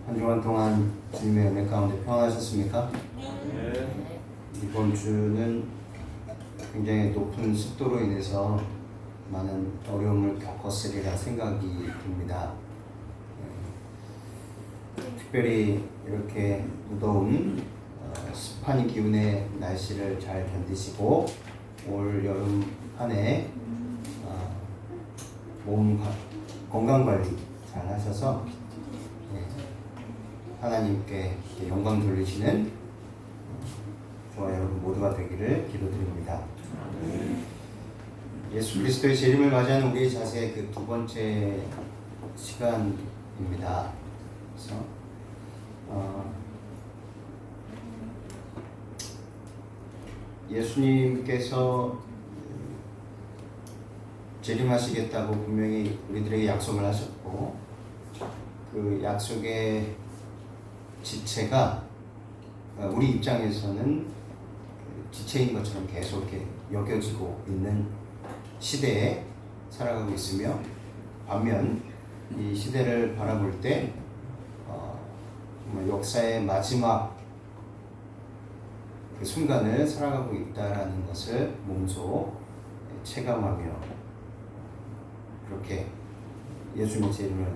한 주간 동안 주님의 은혜 가운데 평안하셨습니까? 네. 이번 주는 굉장히 높은 습도로 인해서 많은 어려움을 겪었으리라 생각이 듭니다. 특별히 이렇게 무더운 습한 기운의 날씨를 잘 견디시고 올 여름 한 해 몸 건강 관리 잘 하셔서 하나님께 영광 돌리시는 저와 여러분 모두가 되기를 기도드립니다. 예수 그리스도의 재림을 맞이하는 우리의 자세의 그 두 번째 시간입니다. 그래서 예수님께서 재림하시겠다고 분명히 우리들에게 약속을 하셨고, 그 약속의 지체가 우리 입장에서는 지체인 것처럼 계속 이렇게 여겨지고 있는 시대에 살아가고 있으며, 반면 이 시대를 바라볼 때 역사의 마지막 그 순간을 살아가고 있다라는 것을 몸소 체감하며 그렇게 예수님의 재림을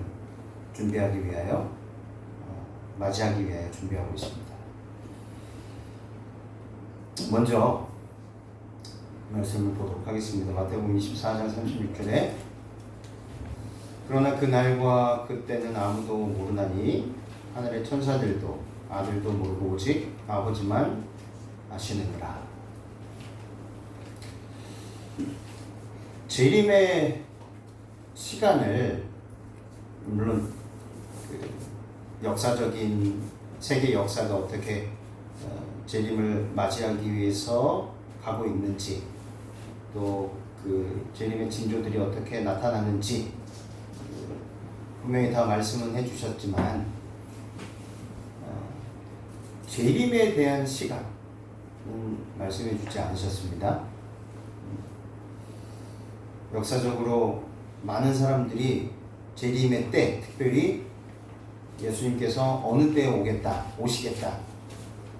준비하기 위하여 맞이하기 위하여 준비하고 있습니다. 먼저 말씀을 보도록 하겠습니다. 마태복음 24장 36절에 그러나 그 날과 그 때는 아무도 모르나니 하늘의 천사들도 아들도 모르고 오직 아버지만 아시느니라. 재림의 시간을 물론 역사적인 세계 역사가 어떻게 재림을 맞이하기 위해서 가고 있는지, 또 그 재림의 징조들이 어떻게 나타나는지 분명히 다 말씀은 해주셨지만 재림에 대한 시간은 말씀해주지 않으셨습니다. 역사적으로 많은 사람들이 재림의 때, 특별히 예수님께서 어느 때에 오시겠다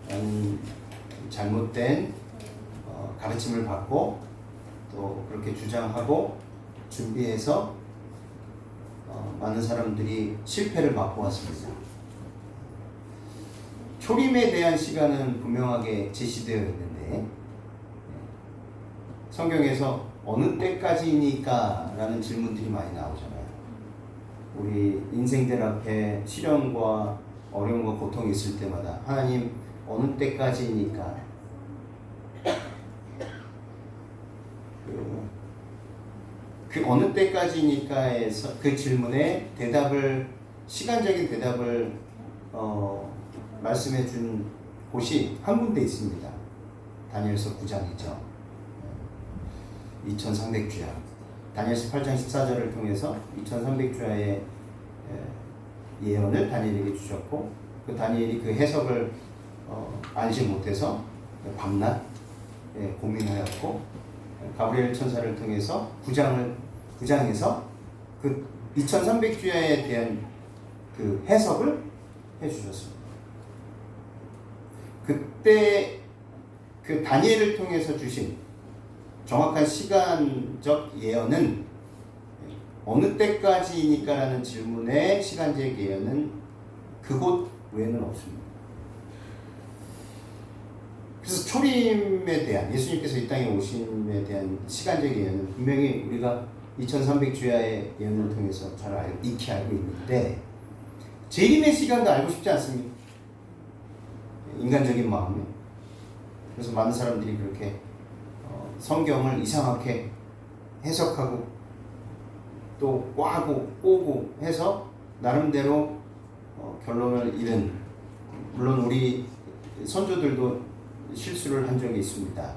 라는 잘못된 가르침을 받고 또 그렇게 주장하고 준비해서 많은 사람들이 실패를 맛보았습니다. 초림에 대한 시간은 분명하게 제시되어 있는데 성경에서 어느 때까지니까 라는 질문들이 많이 나오잖아요. 우리 인생들 앞에 시련과 어려움과 고통이 있을 때마다 하나님 어느 때까지니까 그 어느 때까지니까에서 그 질문에 시간적인 대답을 말씀해 준 곳이 한 군데 있습니다. 다니엘서 9장이죠. 2300주야. 다니엘서 8장 14절을 통해서 2300주야의 예언을 다니엘에게 주셨고, 그 다니엘이 그 해석을 알지 못해서 밤낮 고민하였고, 가브리엘 천사를 통해서 9장에서 그 2300주야에 대한 그 해석을 해주셨습니다. 그때 그 다니엘을 통해서 주신 정확한 시간적 예언은 어느 때까지니까라는 질문의 시간적 예언은 그곳 외에는 없습니다. 그래서 초림에 대한, 예수님께서 이 땅에 오심에 대한 시간적 예언은 분명히 우리가 2300주야의 예언을 통해서 잘 익히 알고 있는데, 재림의 시간도 알고 싶지 않습니다. 인간적인 마음에. 그래서 많은 사람들이 그렇게 성경을 이상하게 해석하고 또 꽈고 꼬고 해서 나름대로 결론을 잃은, 물론 우리 선조들도 실수를 한 적이 있습니다.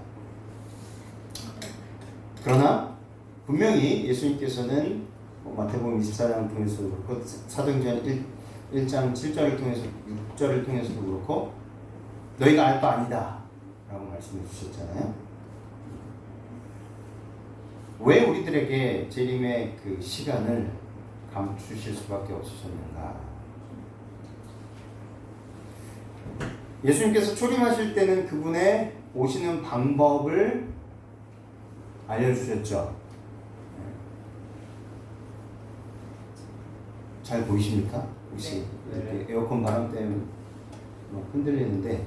그러나 분명히 예수님께서는 마태복음 24장을 통해서도 그렇고 사도행전 1장 7절을 통해서 6절을 통해서도 그렇고 너희가 알 바 아니다 라고 말씀해 주셨잖아요. 왜 우리들에게 재림의 그 시간을 감추실 수밖에 없으셨는가? 예수님께서 초림하실 때는 그분의 오시는 방법을 알려주셨죠. 잘 보이십니까? 혹시 이렇게 에어컨 바람 때문에 흔들리는데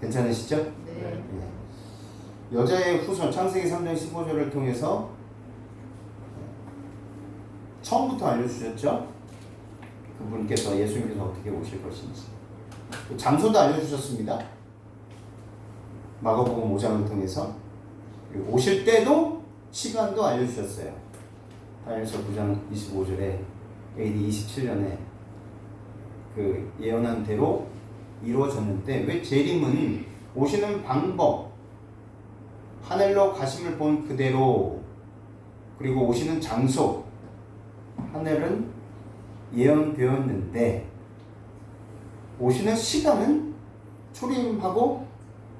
괜찮으시죠? 네. 여자의 후손 창세기 3장 15절을 통해서 처음부터 알려주셨죠? 그분께서 예수님께서 어떻게 오실 것인지 장소도 알려주셨습니다. 마가복음 5장을 통해서 그리고 오실 때도 시간도 알려주셨어요. 다니엘서 9장 25절에 AD 27년에 그 예언한 대로 이루어졌는데 왜 재림은 오시는 방법 하늘로 가심을 본 그대로 그리고 오시는 장소 하늘은 예언되었는데 오시는 시간은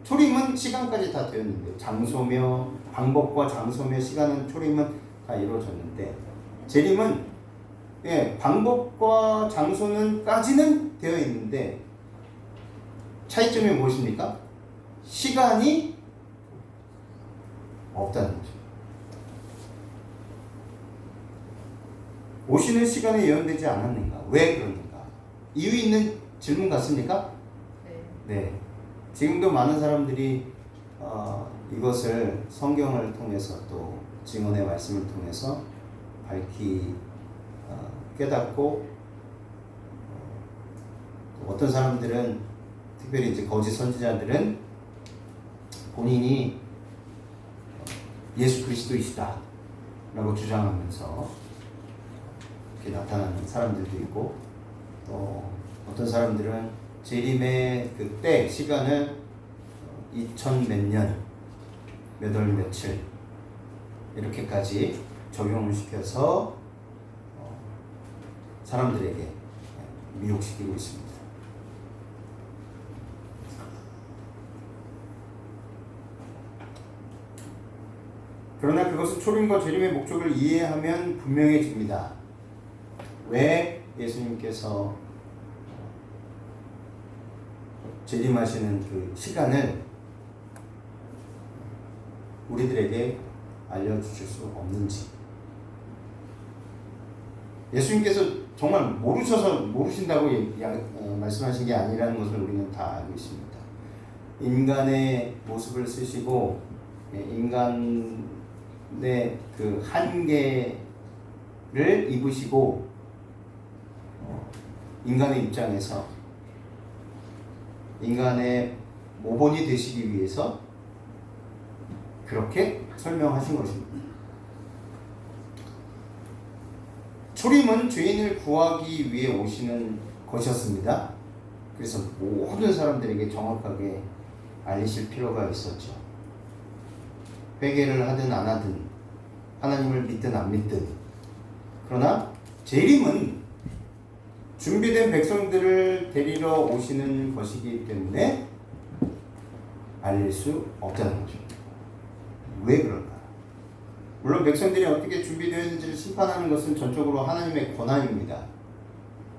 초림은 시간까지 다 되었는데 장소며 방법과 장소며 시간은 초림은 다 이루어졌는데 재림은 방법과 장소는까지는 되어 있는데 차이점이 무엇입니까? 시간이 없다는 거죠. 오시는 시간에 예언되지 않았는가? 왜 그러는가? 이유 있는 질문 같습니까? 네. 지금도 많은 사람들이 이것을 성경을 통해서 또 증언의 말씀을 통해서 밝히 깨닫고 어떤 사람들은 특별히 이제 거짓 선지자들은 본인이 예수 그리스도이시다 라고 주장하면서 이렇게 나타나는 사람들도 있고 또 어떤 사람들은 재림의 그때 시간을 2000 몇 년 몇 월 며칠 이렇게까지 적용을 시켜서 사람들에게 미혹시키고 있습니다. 그러나 그것은 초림과 재림의 목적을 이해하면 분명해집니다. 왜 예수님께서 재림하시는 그 시간을 우리들에게 알려주실 수 없는지. 예수님께서 정말 모르신다고 말씀하신 게 아니라는 것을 우리는 다 알고 있습니다. 인간의 모습을 쓰시고 인간의 그 한계를 입으시고 인간의 입장에서 인간의 모본이 되시기 위해서 그렇게 설명하신 것입니다. 초림은 죄인을 구하기 위해 오시는 것이었습니다. 그래서 모든 사람들에게 정확하게 알리실 필요가 있었죠. 회개를 하든 안 하든 하나님을 믿든 안 믿든 그러나 재림은 준비된 백성들을 데리러 오시는 것이기 때문에 알릴 수 없다는 거죠. 왜 그럴까? 물론 백성들이 어떻게 준비되었는지를 심판하는 것은 전적으로 하나님의 권한입니다.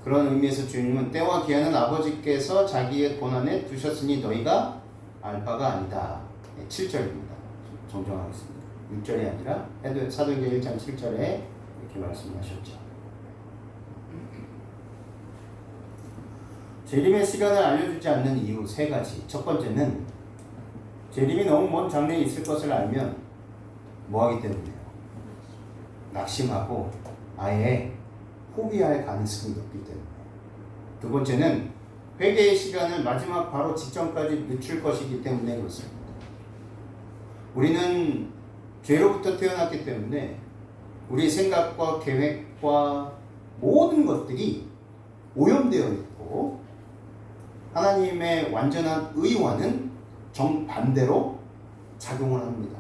그런 의미에서 주님은 때와 기한은 아버지께서 자기의 권한에 두셨으니 너희가 알 바가 아니다. 7절입니다. 정정하겠습니다. 6절이 아니라 사도행전 1장 7절에 이렇게 말씀하셨죠. 재림의 시간을 알려주지 않는 이유 3가지. 첫 번째는 재림이 너무 먼 장래에 있을 것을 알면 뭐하기 때문이에요? 낙심하고 아예 포기할 가능성이 높기 때문에. 두 번째는 회개의 시간을 마지막 바로 직전까지 늦출 것이기 때문에 그렇습니다. 우리는 죄로부터 태어났기 때문에 우리 생각과 계획과 모든 것들이 오염되어 있고 하나님의 완전한 의와는 정반대로 작용을 합니다.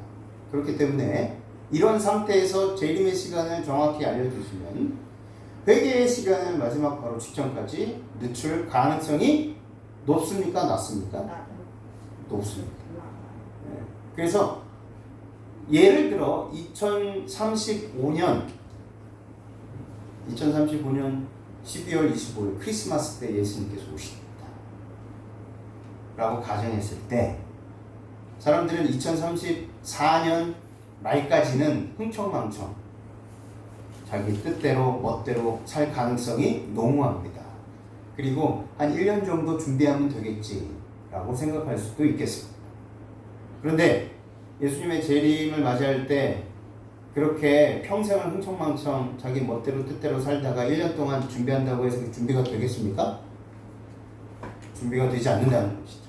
그렇기 때문에 이런 상태에서 재림의 시간을 정확히 알려주시면 회개의 시간을 마지막 바로 직전까지 늦출 가능성이 높습니까? 낮습니까? 높습니다. 네. 그래서 예를 들어 2035년 12월 25일 크리스마스 때 예수님께서 오십니다. 라고 가정했을 때 사람들은 2034년 말까지는 흥청망청 자기 뜻대로 멋대로 살 가능성이 농후합니다. 그리고 한 1년 정도 준비하면 되겠지라고 생각할 수도 있겠습니다. 그런데 예수님의 재림을 맞이할 때 그렇게 평생을 흥청망청 자기 멋대로 뜻대로 살다가 1년 동안 준비한다고 해서 준비가 되겠습니까? 준비가 되지 않는다는 것이죠.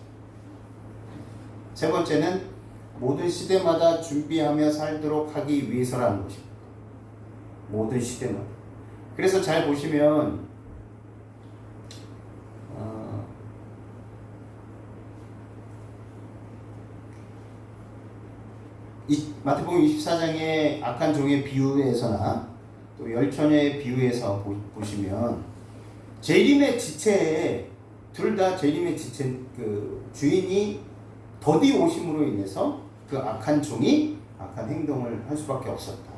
세 번째는 모든 시대마다 준비하며 살도록 하기 위해서라는 것입니다. 모든 시대마다. 그래서 잘 보시면 마태복음 24장의 악한 종의 비유에서나 또 열처녀의 비유에서 보시면 재림의 지체에 둘 다 재림의 지체 그 주인이 더디 오심으로 인해서 그 악한 종이 악한 행동을 할 수밖에 없었다.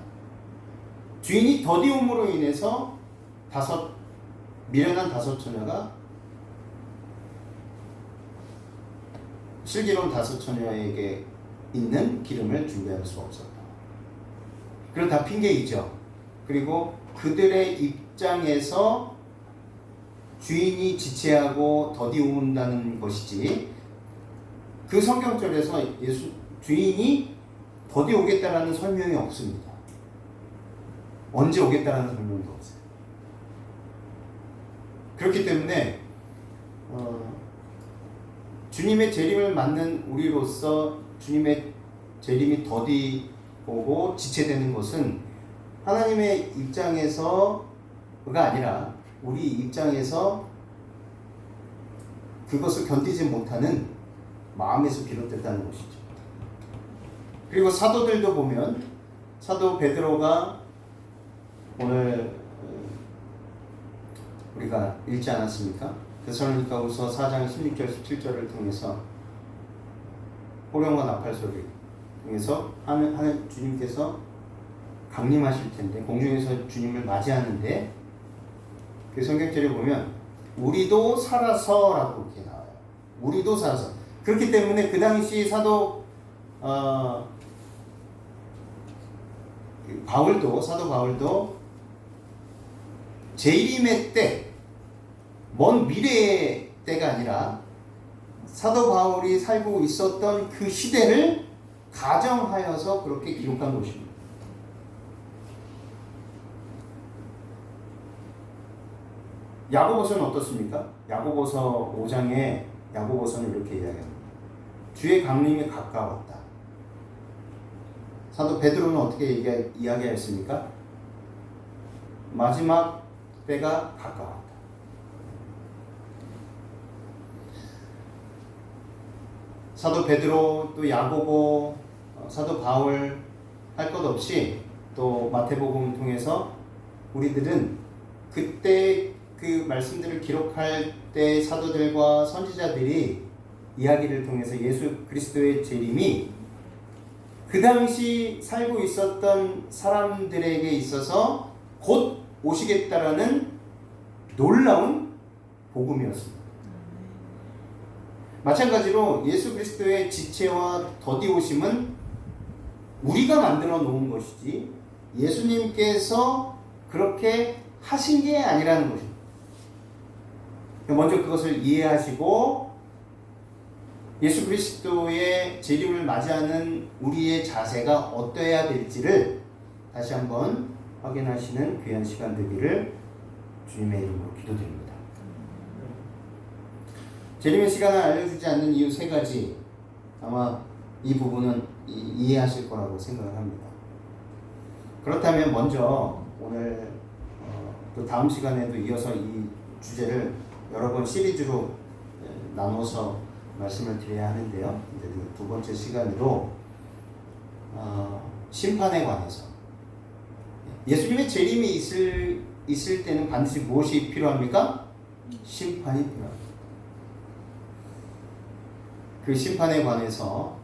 주인이 더디 옴으로 인해서 미련한 다섯 처녀가 슬기로운 다섯 처녀에게 있는 기름을 준비할 수 없었다. 그건 다 핑계이죠. 그리고 그들의 입장에서 주인이 지체하고 더디온다는 것이지 그 성경절에서 주인이 더디오겠다라는 설명이 없습니다. 언제 오겠다라는 설명도 없어요. 그렇기 때문에 주님의 재림을 맞는 우리로서 주님의 재림이 더디 오고 지체되는 것은 하나님의 입장에서가 아니라 우리 입장에서 그것을 견디지 못하는 마음에서 비롯됐다는 것이죠. 그리고 사도들도 보면 사도 베드로가 오늘 우리가 읽지 않았습니까? 데살로니가후서 4장 16절 17절을 통해서 호령과 나팔 소리 통해서 하는 주님께서 강림하실 텐데 공중에서 주님을 맞이하는데 그 성경절에 보면 우리도 살아서 라고 이렇게 나와요. 우리도 살아서. 그렇기 때문에 그 당시 사도 바울도 재림의 때, 먼 미래의 때가 아니라 사도 바울이 살고 있었던 그 시대를 가정하여서 그렇게 기록한 것입니다. 야고보서는 어떻습니까? 야고보서 5장에 야고보서는 이렇게 이야기합니다. 주의 강림이 가까웠다. 사도 베드로는 어떻게 이야기했습니까? 마지막 때가 가까웠다. 사도 베드로 또 야고보 사도 바울 할 것 없이 또 마태복음을 통해서 우리들은 그때 그 말씀들을 기록할 때 사도들과 선지자들이 이야기를 통해서 예수 그리스도의 재림이 그 당시 살고 있었던 사람들에게 있어서 곧 오시겠다라는 놀라운 복음이었습니다. 마찬가지로 예수 그리스도의 지체와 더디오심은 우리가 만들어 놓은 것이지 예수님께서 그렇게 하신 게 아니라는 것입니다. 먼저 그것을 이해하시고 예수 그리스도의 재림을 맞이하는 우리의 자세가 어떠해야 될지를 다시 한번 확인하시는 귀한 시간 되기를 주님의 이름으로 기도드립니다. 재림의 시간을 알려주지 않는 이유 세 가지, 아마 이 부분은 이해하실 거라고 생각을 합니다. 그렇다면 먼저 오늘 또 다음 시간에도 이어서 이 주제를 여러 번 시리즈로 나눠서 말씀을 드려야 하는데요. 이제 두 번째 시간으로 심판에 관해서, 예수님의 재림이 있을 때는 반드시 무엇이 필요합니까? 심판이 필요합니다. 그 심판에 관해서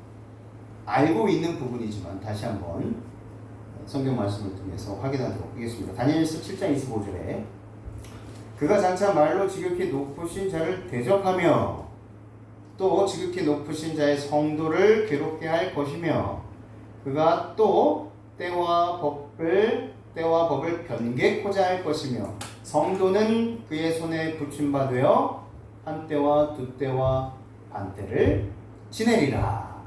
알고 있는 부분이지만 다시 한번 성경 말씀을 통해서 확인하도록 하겠습니다. 다니엘서 7장 25절에 그가 장차 말로 지극히 높으신 자를 대적하며 또 지극히 높으신 자의 성도를 괴롭게 할 것이며 그가 또 때와 법을 변개코자 할 것이며 성도는 그의 손에 붙임바 되어 한 때와 두 때와 반 때를 지내리라.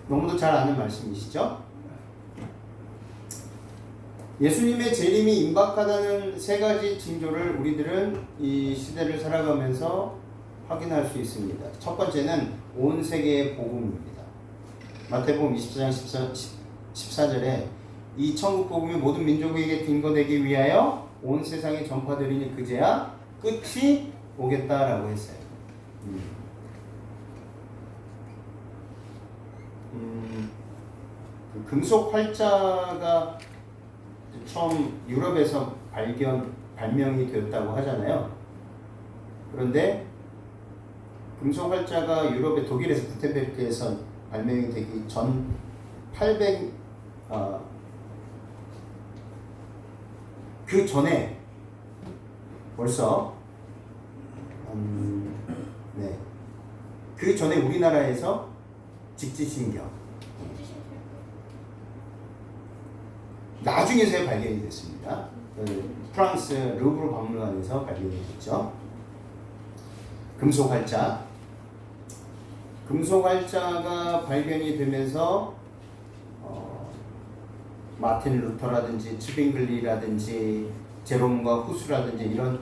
너무도 잘 아는 말씀이시죠? 예수님의 재림이 임박하다는 세 가지 징조를 우리들은 이 시대를 살아가면서 확인할 수 있습니다. 첫 번째는 온 세계의 복음입니다. 마태복음 24장 14절에 이 천국 복음이 모든 민족에게 증거되기 위하여 온 세상에 전파되리니 그제야 끝이 오겠다라고 했어요. 그 금속 활자가 처음 유럽에서 발명이 되었다고 하잖아요. 그런데 금속 활자가 유럽의 독일에서 구텐베르크에서 발명이 되기 전 800, 그 전에 벌써 네, 그 전에 우리나라에서 직지신경 나중에서야 발견이 됐습니다. 프랑스 루브르 박물관에서 발견이 됐죠. 금속활자. 금속활자가 발견이 되면서 마틴 루터라든지 츠빙글리라든지 제롬과 후스라든지 이런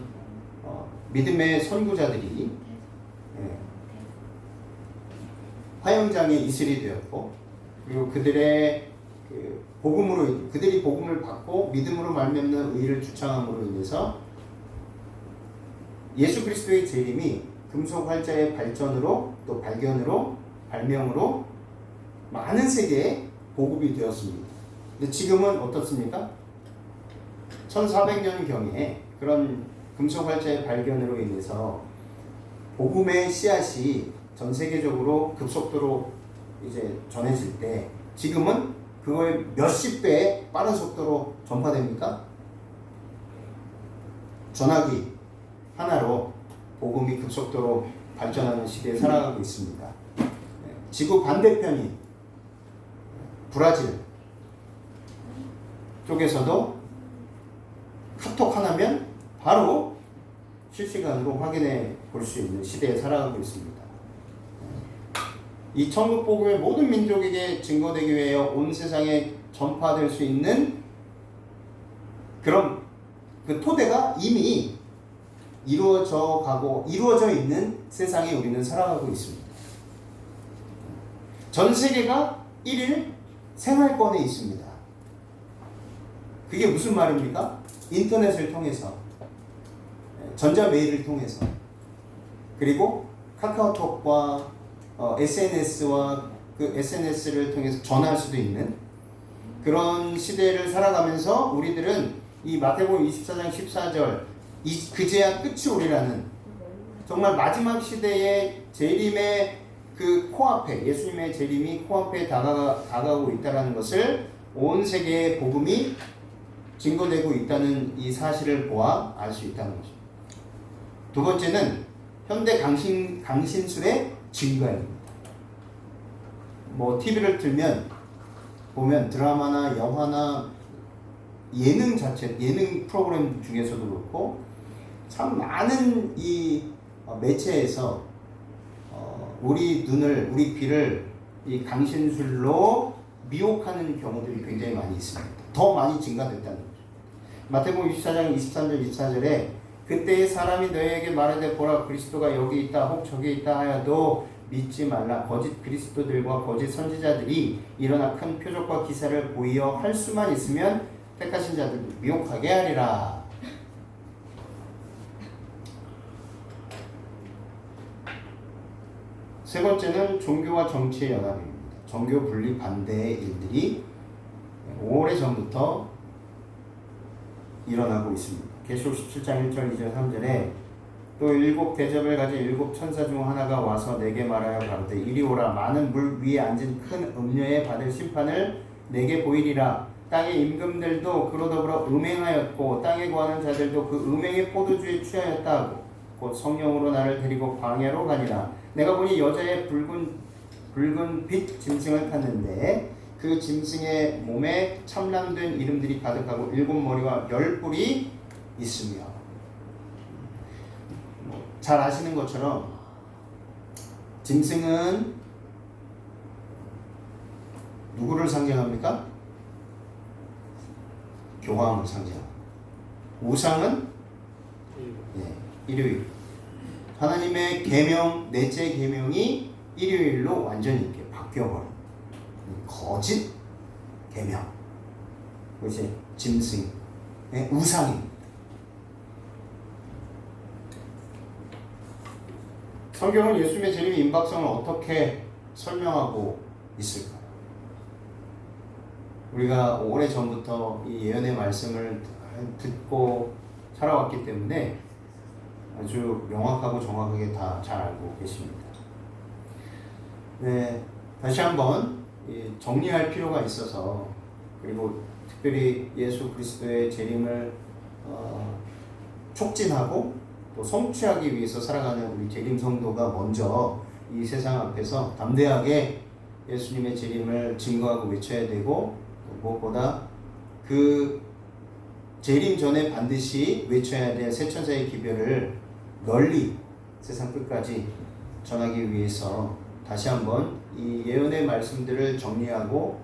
믿음의 선구자들이 화영장에 이슬이 되었고, 그리고 그들의 그들이 복음을 받고 믿음으로 말미암는 의를 주창함으로 인해서 예수 그리스도의 재림이 금속 활자의 발전으로 또 발견으로 발명으로 많은 세계에 보급이 되었습니다. 근데 지금은 어떻습니까? 1400년경에 그런 금속 활자의 발견으로 인해서 복음의 씨앗이 전 세계적으로 급속도로 이제 전해질 때 지금은 그거의 몇십 배의 빠른 속도로 전파됩니까? 전화기 하나로 복음이 급속도로 발전하는 시대에 살아가고 있습니다. 지구 반대편인 브라질 쪽에서도 카톡 하나면 바로 실시간으로 확인해 볼 수 있는 시대에 살아가고 있습니다. 이 천국 복음의 모든 민족에게 증거되기 위하여 온 세상에 전파될 수 있는 그런 그 토대가 이미 이루어져 있는 세상에 우리는 살아가고 있습니다. 전 세계가 1일 생활권에 있습니다. 그게 무슨 말입니까? 인터넷을 통해서, 전자메일을 통해서, 그리고 카카오톡과 SNS와 그 SNS를 통해서 전할 수도 있는 그런 시대를 살아가면서 우리들은 이 마태복음 24장 14절 그제야 끝이 오리라는 정말 마지막 시대의 재림의 그 코앞에 예수님의 재림이 코앞에 다가오고 있다는 것을 온 세계의 복음이 증거되고 있다는 이 사실을 보아 알 수 있다는 것입니다. 두 번째는 현대 강신술의 증거입니다. TV를 틀면 보면 드라마나 영화나 예능 프로그램 중에서도 그렇고 참 많은 이 매체에서 우리 귀를 이 강신술로 미혹하는 경우들이 굉장히 많이 있습니다. 더 많이 증가됐다는 거죠. 마태복음 24장 23절 24절에 그때의 사람이 너희에게 말하되 보라 그리스도가 여기 있다 혹 저기 있다 하여도 믿지 말라. 거짓 그리스도들과 거짓 선지자들이 일어나 큰 표적과 기사를 보이어 할 수만 있으면 택하신 자들을 미혹하게 하리라. 세 번째는 종교와 정치의 연합입니다. 종교 분리 반대의 일들이 오래전부터 일어나고 있습니다. 계시록 17장 1절 2절 3절에 또 7 대접을 가진 7 천사 중 하나가 와서 내게 말하여 가로되 이리 오라. 많은 물 위에 앉은 큰 음녀에 받을 심판을 내게 보이리라. 땅의 임금들도 그로 더불어 음행하였고 땅에 거하는 자들도 그 음행의 포도주에 취하였다 하고 곧 성령으로 나를 데리고 광야로 가니라. 내가 보니 여자의 붉은 빛 짐승을 탔는데 그 짐승의 몸에 참람된 이름들이 가득하고 7머리와 10뿔이 있으며. 잘 아시는 것처럼 짐승은 누구를 상징합니까? 교황을 상징합니다. 우상은 일요일. 하나님의 계명, 넷째 계명이 일요일로 완전히 이렇게 바뀌어버린 거짓 계명. 그것이 짐승의 우상입니다. 성경은 예수님의 재림 임박성을 어떻게 설명하고 있을까요? 우리가 오래전부터 이 예언의 말씀을 듣고 살아왔기 때문에 아주 명확하고 정확하게 다 잘 알고 계십니다. 네, 다시 한번 정리할 필요가 있어서, 그리고 특별히 예수 그리스도의 재림을 촉진하고 또 성취하기 위해서 살아가는 우리 재림 성도가 먼저 이 세상 앞에서 담대하게 예수님의 재림을 증거하고 외쳐야 되고, 무엇보다 그 재림 전에 반드시 외쳐야 될 새 천사의 기별을 널리 세상 끝까지 전하기 위해서 다시 한번 이 예언의 말씀들을 정리하고,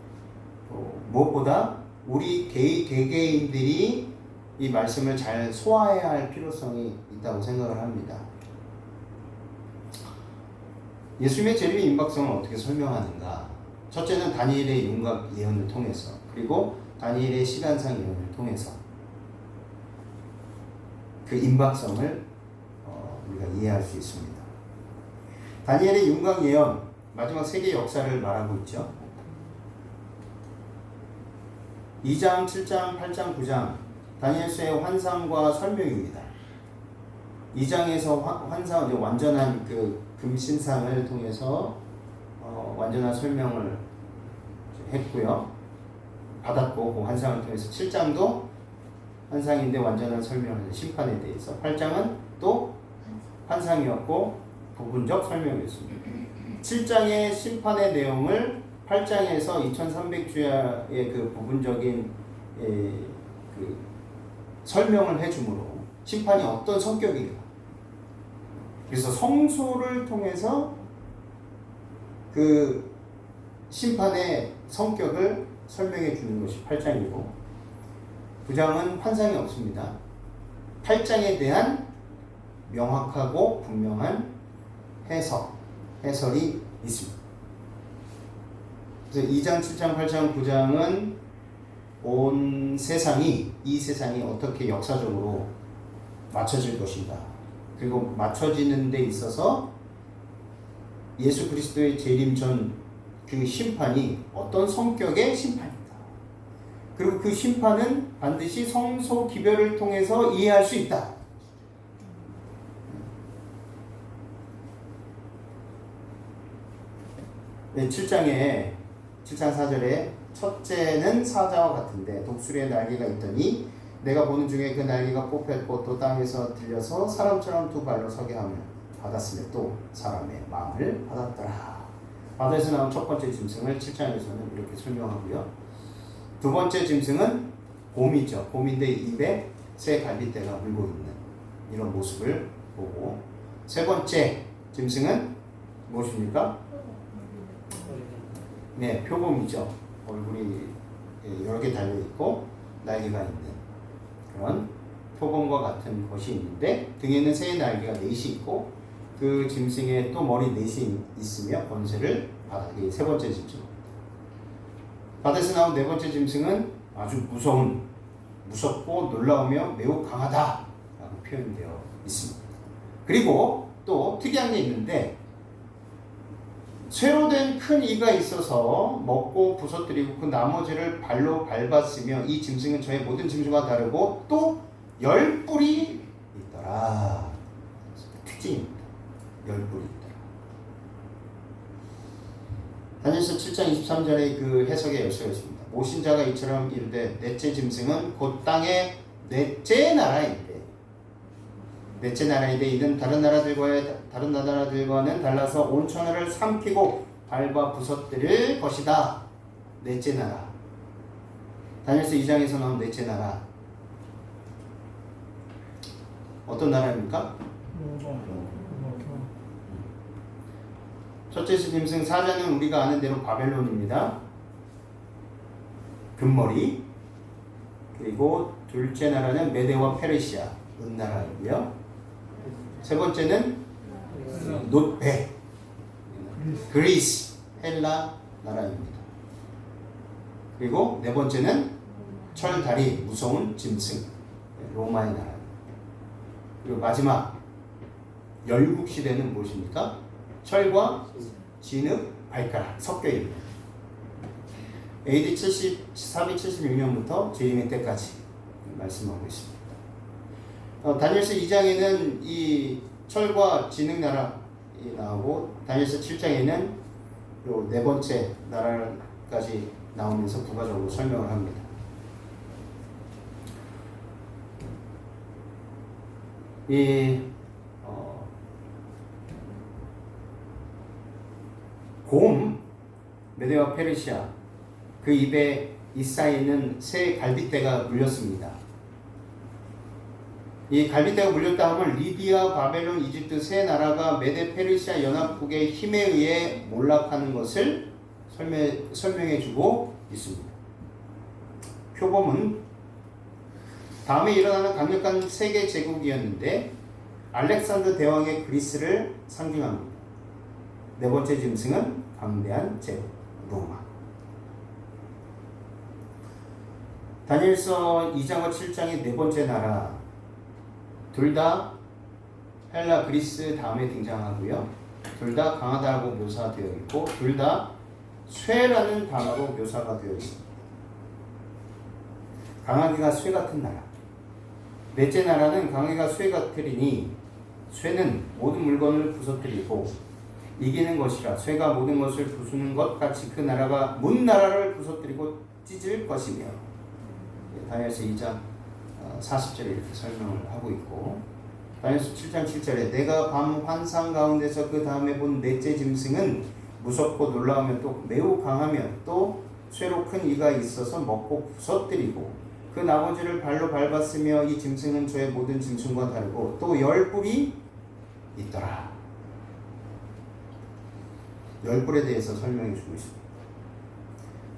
무엇보다 우리 개개인들이 이 말씀을 잘 소화해야 할 필요성이 있다고 생각을 합니다. 예수님의 재림의 임박성을 어떻게 설명하는가? 첫째는 다니엘의 윤곽 예언을 통해서, 그리고 다니엘의 시간상 예언을 통해서 그 임박성을 우리가 이해할 수 있습니다. 다니엘의 윤곽 예언, 마지막 세계 역사를 말하고 있죠. 2장, 7장, 8장, 9장 다니엘서의 환상과 설명입니다. 2장에서 환상, 완전한 그 금신상을 통해서 완전한 설명을 했고요. 받았고, 그 환상을 통해서 7장도 환상인데 완전한 설명을 해서 심판에 대해서, 8장은 또 환상이었고 부분적 설명이었습니다. 7장의 심판의 내용을 8장에서 2300주야의 그 부분적인 그 설명을 해주므로 심판이 어떤 성격인가, 그래서 성소를 통해서 그 심판의 성격을 설명해 주는 것이 8장이고, 9장은 환상이 없습니다. 8장에 대한 명확하고 분명한 해설이 있습니다. 그래서 2장, 7장, 8장, 9장은 온 세상이, 이 세상이 어떻게 역사적으로 맞춰질 것인가, 그리고 맞춰지는 데 있어서 예수 그리스도의 재림 전 그 심판이 어떤 성격의 심판이다. 그리고 그 심판은 반드시 성소 기별을 통해서 이해할 수 있다. 네, 7장 4절에 첫째는 사자와 같은데 독수리의 날개가 있더니 내가 보는 중에 그 날개가 뽑혔고 또 땅에서 들려서 사람처럼 두 발로 서게 하며 받았으며 또 사람의 마음을 받았더라. 바다에서 나온 첫 번째 짐승을 7장에서는 이렇게 설명하고요. 두 번째 짐승은 곰이죠. 곰인데 입에 새 갈빗대가 물고 있는 이런 모습을 보고, 세 번째 짐승은 무엇입니까? 네, 표범이죠. 얼굴이 여러 개 달려있고 날개가 있는 그런 표범과 같은 것이 있는데, 등에는 새 날개가 넷이 있고 그 짐승에 또 머리 넷이 있으며 권세를 받아. 이게 세 번째 짐승. 바다에서 나온 네 번째 짐승은 아주 무섭고 놀라우며 매우 강하다 라고 표현되어 있습니다. 그리고 또 특이한 게 있는데, 쇠로 된 큰 이가 있어서 먹고 부서뜨리고 그 나머지를 발로 밟았으며 이 짐승은 저의 모든 짐승과 다르고 또 10뿔이 있더라. 특징입니다. 10뿔이 있더라. 다니엘서 7장 23절에 그 해석의 열쇠가 있습니다. 모신자가 이처럼 이르되 넷째 짐승은 곧 땅의 넷째 나라인데, 넷째 나라인데 이는 다른 나라들과는 달라서 온 천하를 삼키고 밟아 부서뜨릴 것이다. 넷째 나라. 다니엘서 2장에서 나온 넷째 나라. 어떤 나라입니까? 첫째 짐승 사자는 우리가 아는 대로 바벨론입니다. 금머리. 그리고 둘째 나라는 메데와 페르시아, 은나라이고요. 세 번째는 놋배, 그리스, 헬라 나라입니다. 그리고 네 번째는 철다리, 무서운 짐승, 로마의 나라. 그리고 마지막 열국 시대는 무엇입니까? 철과 진흙, 발가락 섞여 있는 AD 476년부터 재림의 때까지 말씀하고 있습니다. 다니엘서 2장에는 이 철과 진흙 나라가 나오고 다니엘서 7장에는 요 네 번째 나라까지 나오면서 부가적으로 설명을 합니다. 이 곰, 메데와 페르시아 그 입에 이사이는 새 갈빗대가 물렸습니다. 이 갈빗대가 물렸다 하면 리디아, 바벨론, 이집트 세 나라가 메데 페르시아 연합국의 힘에 의해 몰락하는 것을 설명해 주고 있습니다. 표범은 다음에 일어나는 강력한 세계 제국이었는데 알렉산더 대왕의 그리스를 상징합니다. 네 번째 짐승은 강대한 제국 로마. 다니엘서 2장과 7장의 네 번째 나라 둘 다 헬라 그리스 다음에 등장하고요. 둘 다 강하다고 묘사되어 있고 둘 다 쇠라는 단어로 묘사가 되어 있습니다. 강하기가 쇠 같은 나라. 넷째 나라는 강하기가 쇠 같으리니 쇠는 모든 물건을 부서뜨리고 이기는 것이라 쇠가 모든 것을 부수는 것 같이 그 나라가 문 나라를 부서뜨리고 찢을 것이며 다니엘서 2장 40절에 이렇게 설명을 하고 있고 다니엘서 7장 7절에 내가 밤 환상 가운데서 그 다음에 본 넷째 짐승은 무섭고 놀라우며 또 매우 강하며 또 쇠로 큰 이가 있어서 먹고 부서뜨리고 그 나머지를 발로 밟았으며 이 짐승은 저의 모든 짐승과 다르고 또 10뿔이 있더라. 10뿔에 대해서 설명해 주고 있습니다.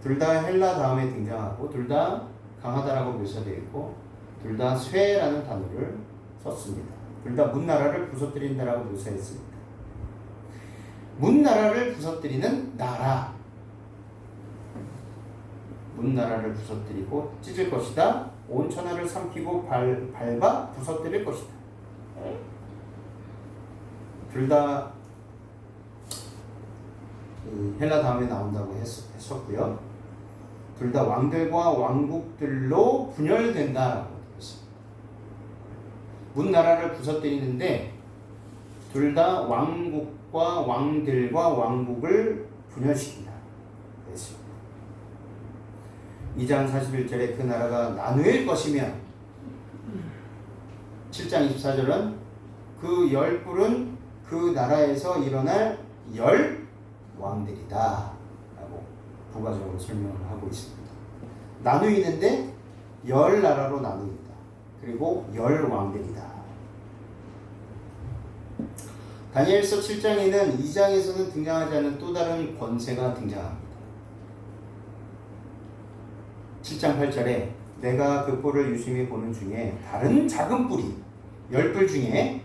둘 다 헬라 다음에 등장하고 둘 다 강하다라고 묘사되어 있고 둘 다 쇠라는 단어를 썼습니다. 둘 다 문나라를 부서뜨린다라고 묘사했습니다. 문나라를 부서뜨리는 나라. 문나라를 부서뜨리고 찢을 것이다. 온 천하를 삼키고 밟아 부서뜨릴 것이다. 둘 다 헬라 다음에 나온다고 했었고요. 둘 다 왕들과 왕국들로 분열된다라고 했습니다. 문나라를 부서뜨리는데 둘 다 왕국과 왕들과 왕국을 분열시킨다. 그랬습니다. 2장 41절에 그 나라가 나누일 것이면 7장 24절은 그 10뿔은 그 나라에서 일어날 10 왕들이다 라고 부가적으로 설명을 하고 있습니다. 나누이는데 10 나라로 나누입니다. 그리고 10 왕들이다. 다니엘서 7장에는 2장에서는 등장하지 않은 또 다른 권세가 등장합니다. 7장 8절에 내가 그 뿔을 유심히 보는 중에 다른 작은 뿔이 10뿔 중에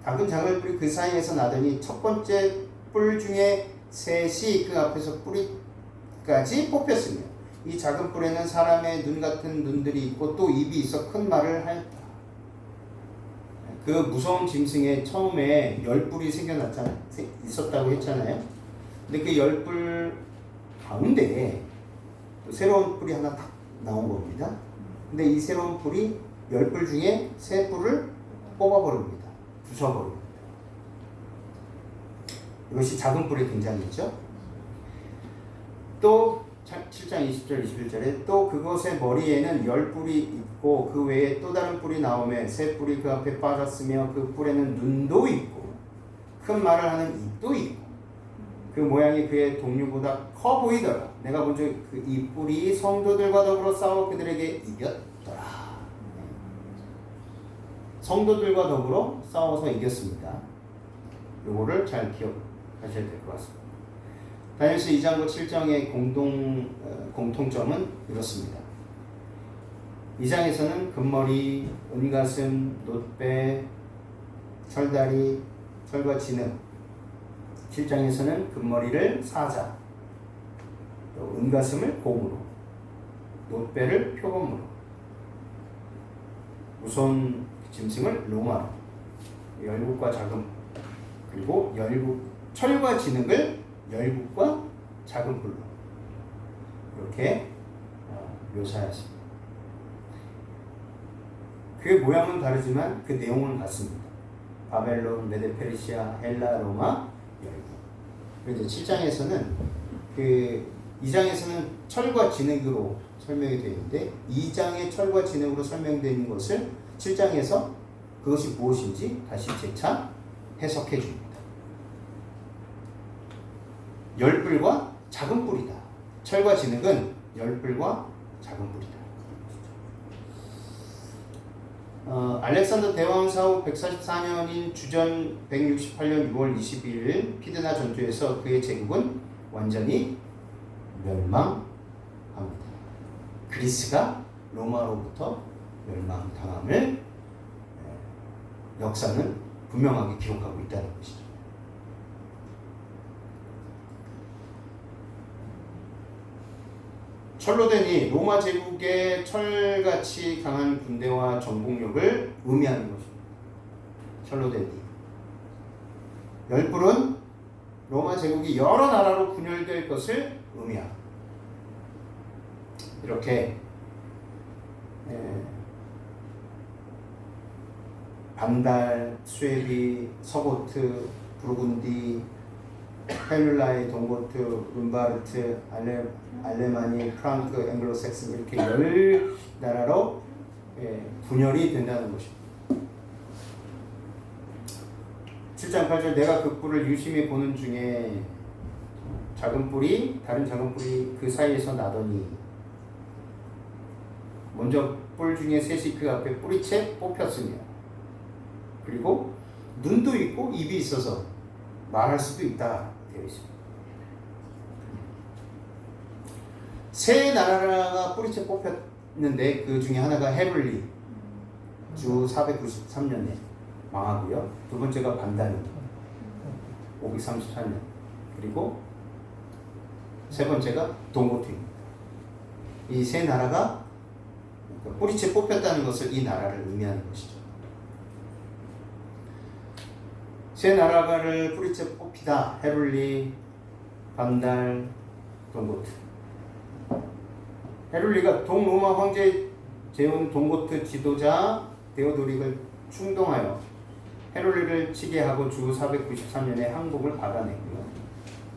작은 뿔이 그 사이에서 나더니 첫 번째 뿔 중에 셋이 그 앞에서 뿌리까지 뽑혔으며 이 작은 뿔에는 사람의 눈 같은 눈들이 있고 또 입이 있어 큰 말을 하였다. 그 무서운 짐승에 처음에 10뿔이 있었다고 했잖아요. 근데 그 10뿔 가운데에 새로운 뿔이 하나 딱 나온 겁니다. 근데 이 새로운 뿔이 10뿔 중에 3뿔을 뽑아버립니다. 부숴버립니다. 이것이 작은 뿔의 등장이죠. 또 7장 20절 21절에 또 그것의 머리에는 10뿔이 있고 그 외에 또 다른 뿔이 나오매 새 뿔이 그 앞에 빠졌으며 그 뿔에는 눈도 있고 큰 말을 하는 입도 있고 그 모양이 그의 동류보다 커 보이더라. 내가 본 적 그 이 뿔이 성도들과 더불어 싸워 그들에게 이겼더라. 성도들과 더불어 싸워서 이겼습니다. 요거를 잘 기억하셔야 될 것 같습니다. 다니엘서 2장과 7장의 공통점은 이렇습니다. 2장에서는 금머리, 은가슴, 놋배, 철다리, 철과 진흙. 7장에서는 금머리를 사자, 또 은가슴을 곰으로, 놋배를 표범으로, 무손 짐승을 로마로, 열국과 자금, 그리고 철과 진흙을 열국과 작은 뿔로 이렇게 묘사하였습니다. 그 모양은 다르지만 그 내용은 같습니다. 바벨론, 메데페르시아, 헬라, 로마, 열국. 그런데 7장에서는 2장에서는 철과 진흙으로 설명이 되어 있는데 2장의 철과 진흙으로 설명되어 있는 것을 7장에서 그것이 무엇인지 다시 재차 해석해 줍니다. 열뿔과 작은 뿔이다. 철과 진흙은 열뿔과 작은 뿔이다. 알렉산더 대왕 사후 144년인 주전 168년 6월 22일 피드나 전투에서 그의 제국은 완전히 멸망합니다. 그리스가 로마로부터 멸망당함을 역사는 분명하게 기록하고 있다는 것이죠. 철로 된 이 로마 제국의 철같이 강한 군대와 정복력을 의미하는 것입니다. 철로 된 이. 열뿔은 로마 제국이 여러 나라로 분열될 것을 의미합니다. 이렇게 반달, 수에비, 서고트, 부르군디, 헬룰라이, 동고트, 룸바르트, 알레마니, 프랑크, 앵글로색슨 이렇게 10나라로 분열이 된다는 것입니다. 7장 8절 내가 그 뿔을 유심히 보는 중에 작은 뿔이 다른 작은 뿔이 그 사이에서 나더니 먼저 뿔 중에 셋이 그 앞에 뿌리채 뽑혔으며 그리고 눈도 있고 입이 있어서 말할 수도 있다 되어 있습니다. 세 나라가 뿌리채 뽑혔는데 그 중에 하나가 헤블리 주 493년에 망하고요. 두 번째가 반다니 534년 그리고 세 번째가 동고트입니다. 이 세 나라가 뿌리채 뽑혔다는 것을 이 나라를 의미하는 것이죠. 세 나라를 뿌리채 뽑히다. 헤룰리, 반달, 동고트. 헤룰리가 동로마 황제 재운 동고트 지도자 데오도릭을 충동하여 헤룰리를 치게 하고 주 493년에 항복을 받아냈고요.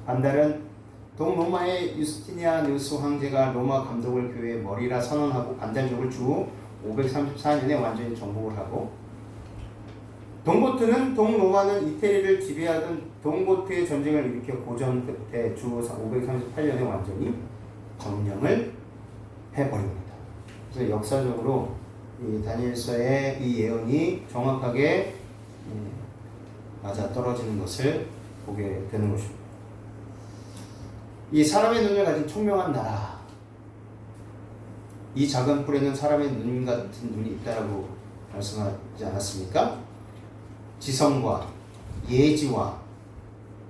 반달은 동로마의 유스티니아누스 황제가 로마 감독을 교회의 머리라 선언하고 반달족을 주 534년에 완전히 정복을 하고 동고트는 동로마는 이태리를 지배하던 동고트의 전쟁을 일으켜 고전 끝에 주 538년에 완전히 점령을 해버립니다. 그래서 역사적으로 이 다니엘서의 이 예언이 정확하게 맞아 떨어지는 것을 보게 되는 것입니다. 이 사람의 눈을 가진 총명한 나라, 이 작은 뿔에는 사람의 눈 같은 눈이 있다라고 말씀하지 않았습니까? 지성과 예지와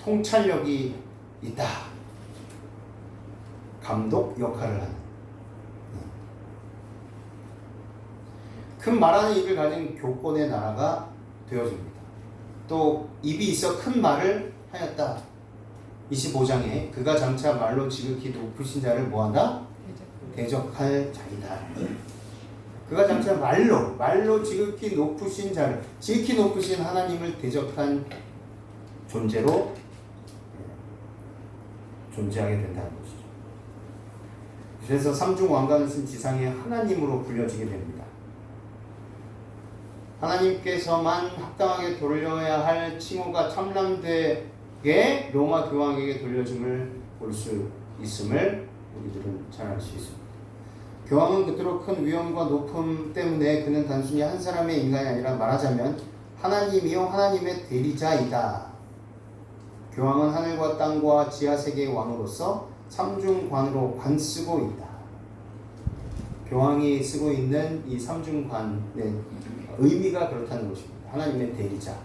통찰력이 있다. 감독 역할을 하는 큰 말하는 입을 가진 교권의 나라가 되어집니다. 또 입이 있어 큰 말을 하였다. 25장에 그가 장차 말로 지극히 높으신 자를 뭐한다? 대적할 자이다. 그가 장차 말로 지극히 높으신 자를, 지극히 높으신 하나님을 대적한 존재로 존재하게 된다는 것이죠. 그래서 삼중왕관은 지상의 하나님으로 불려지게 됩니다. 하나님께서만 합당하게 돌려야 할 칭호가 참람되게 로마 교황에게 돌려짐을 볼 수 있음을 우리들은 잘 알 수 있습니다. 교황은 그토록 큰 위엄과 높음 때문에 그는 단순히 한 사람의 인간이 아니라 말하자면 하나님이요 하나님의 대리자이다. 교황은 하늘과 땅과 지하세계의 왕으로서 삼중관으로 관쓰고 있다. 교황이 쓰고 있는 이 삼중관의 의미가 그렇다는 것입니다. 하나님의 대리자.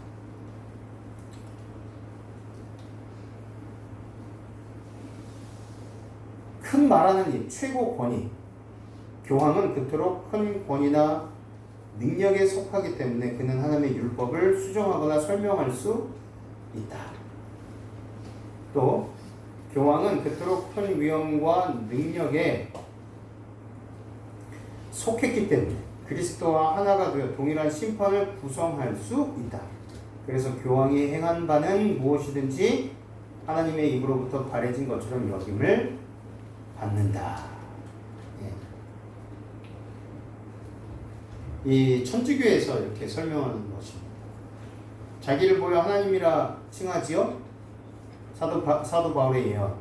큰 말하는 일, 최고 권위. 교황은 그토록 큰 권위나 능력에 속하기 때문에 그는 하나님의 율법을 수정하거나 설명할 수 있다. 또 교황은 그토록 큰 위엄과 능력에 속했기 때문에 그리스도와 하나가 되어 동일한 심판을 구성할 수 있다. 그래서 교황이 행한 바는 무엇이든지 하나님의 입으로부터 바래진 것처럼 여김을 받는다. 예. 이 천주교에서 이렇게 설명하는 것입니다. 자기를 보여 하나님이라 칭하지요? 사도 바울의 예언.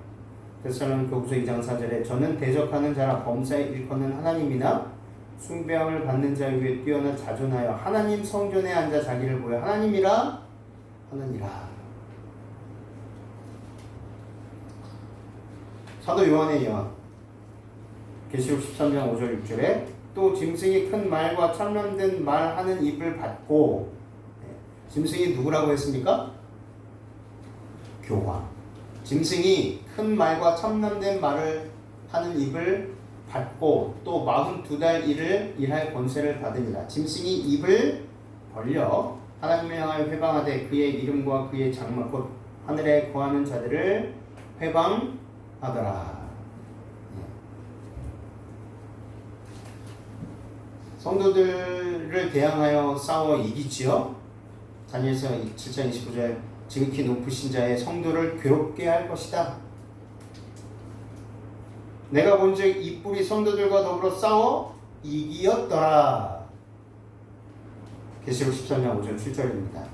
데살로니가후서 2장 4절에 저는 대적하는 자라 범사에 일컫는 하나님이나 숭배함을 받는 자 위에 뛰어나 자존하여 하나님 성전에 앉아 자기를 보여 하나님이라 하느니라. 사도 요한의 예언. 계시록 13장 5절 6절에 또 짐승이 큰 말과 참람된 말하는 입을 받고, 짐승이 누구라고 했습니까? 교황. 짐승이 큰 말과 참남된 말을 하는 입을 받고 또 42달 일할 권세를 받으니라. 짐승이 입을 벌려 하나님을 향하여 회방하되 그의 이름과 그의 장막 곧 하늘에 거하는 자들을 회방하더라. 성도들을 대항하여 싸워 이기지요. 다니엘서 7장 29절 지극히 높으신 자의 성도를 괴롭게 할 것이다. 내가 본즉 이 뿔이 성도들과 더불어 싸워 이기었더라. 계시록 13장 5절 7절입니다.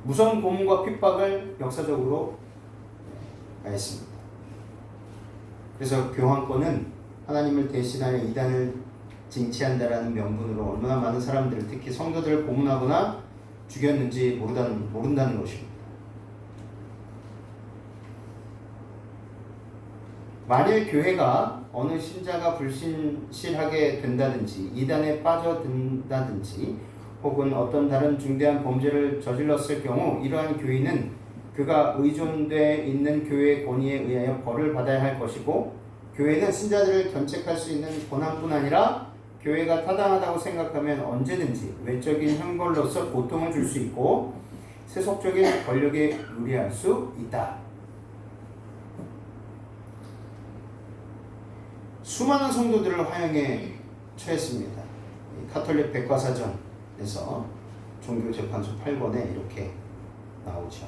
무서운 고문과 핍박을 역사적으로 가했습니다. 그래서 교황권은 하나님을 대신하여 이단을 징치한다라는 명분으로 얼마나 많은 사람들을 특히 성도들을 고문하거나 죽였는지 모른다는 것입니다. 만일 교회가 어느 신자가 불신실하게 된다든지 이단에 빠져든다든지 혹은 어떤 다른 중대한 범죄를 저질렀을 경우 이러한 교인은 그가 의존되어 있는 교회의 권위에 의하여 벌을 받아야 할 것이고 교회는 신자들을 견책할 수 있는 권한뿐 아니라 교회가 타당하다고 생각하면 언제든지 외적인 형벌로서 고통을 줄 수 있고 세속적인 권력에 유리할 수 있다. 수많은 성도들을 화형에 처했습니다. 카톨릭 백과사전에서 종교재판소 8권에 이렇게 나오죠.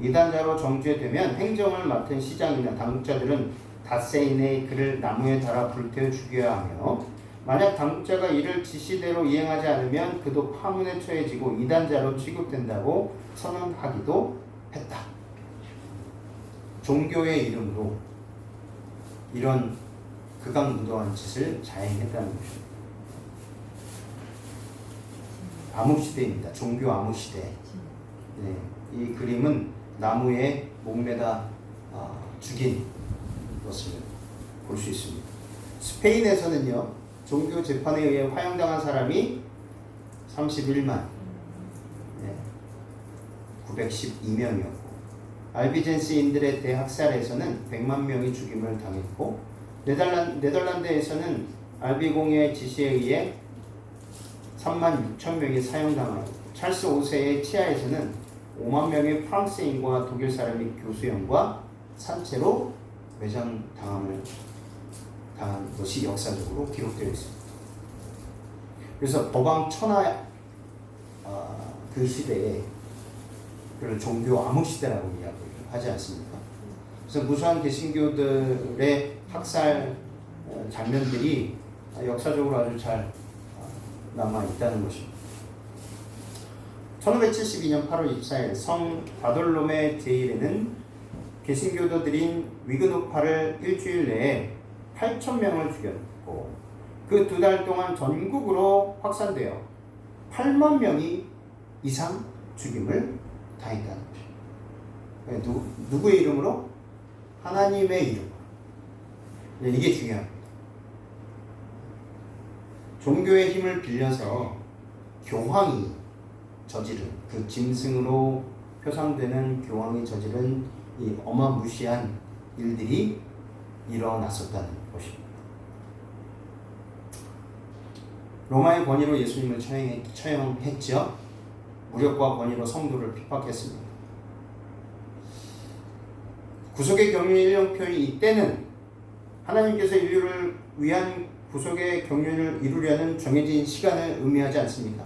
이단자로 정죄되면 행정을 맡은 시장이나 당국자들은 닷새 이내에 그를 나무에 달아 불태워 죽여야 하며 만약 당국자가 이를 지시대로 이행하지 않으면 그도 파문에 처해지고 이단자로 취급된다고 선언하기도 했다. 종교의 이름으로 이런 극악무도한 짓을 자행했다는 것입니다. 암흑시대입니다. 종교 암흑시대. 네, 이 그림은 나무에 목매다 죽인 것을 볼 수 있습니다. 스페인에서는요. 종교 재판에 의해 화형당한 사람이 31만 912명이었고 알비젠스인들의 대학살에서는 100만 명이 죽임을 당했고 네덜란드에서는 알비공의 지시에 의해 3만 6천 명이 사형당하였고 찰스 5세의 치아에서는 5만 명의 프랑스인과 독일 사람이 교수형과 산채로 매장당한 것이 역사적으로 기록되어 있습니다. 그래서 법왕 천하 그 시대에 그런 종교 암흑시대라고 이야기하지 않습니까? 그래서 무수한 개신교들의 학살 장면들이 역사적으로 아주 잘 남아 있다는 것입니다. 1572년 8월 24일 성 바돌롬의 제일에는 개신교도들인 위그노파를 일주일 내에 8,000명을 죽였고 그 2달 동안 전국으로 확산되어 8만 명이 이상 죽임을 당했다는 것입니다. 누구의 이름으로? 하나님의 이름으로. 이게 중요합니다. 종교의 힘을 빌려서 교황이 저지른 그 짐승으로 표상되는 교황이 저지른 이 어마무시한 일들이 일어났었다는 것입니다. 로마의 권위로 예수님을 처형했죠. 무력과 권위로 성도를 핍박했습니다. 구속의 경륜 1년표인 이때는 하나님께서 인류를 위한 구속의 경륜을 이루려는 정해진 시간을 의미하지 않습니까?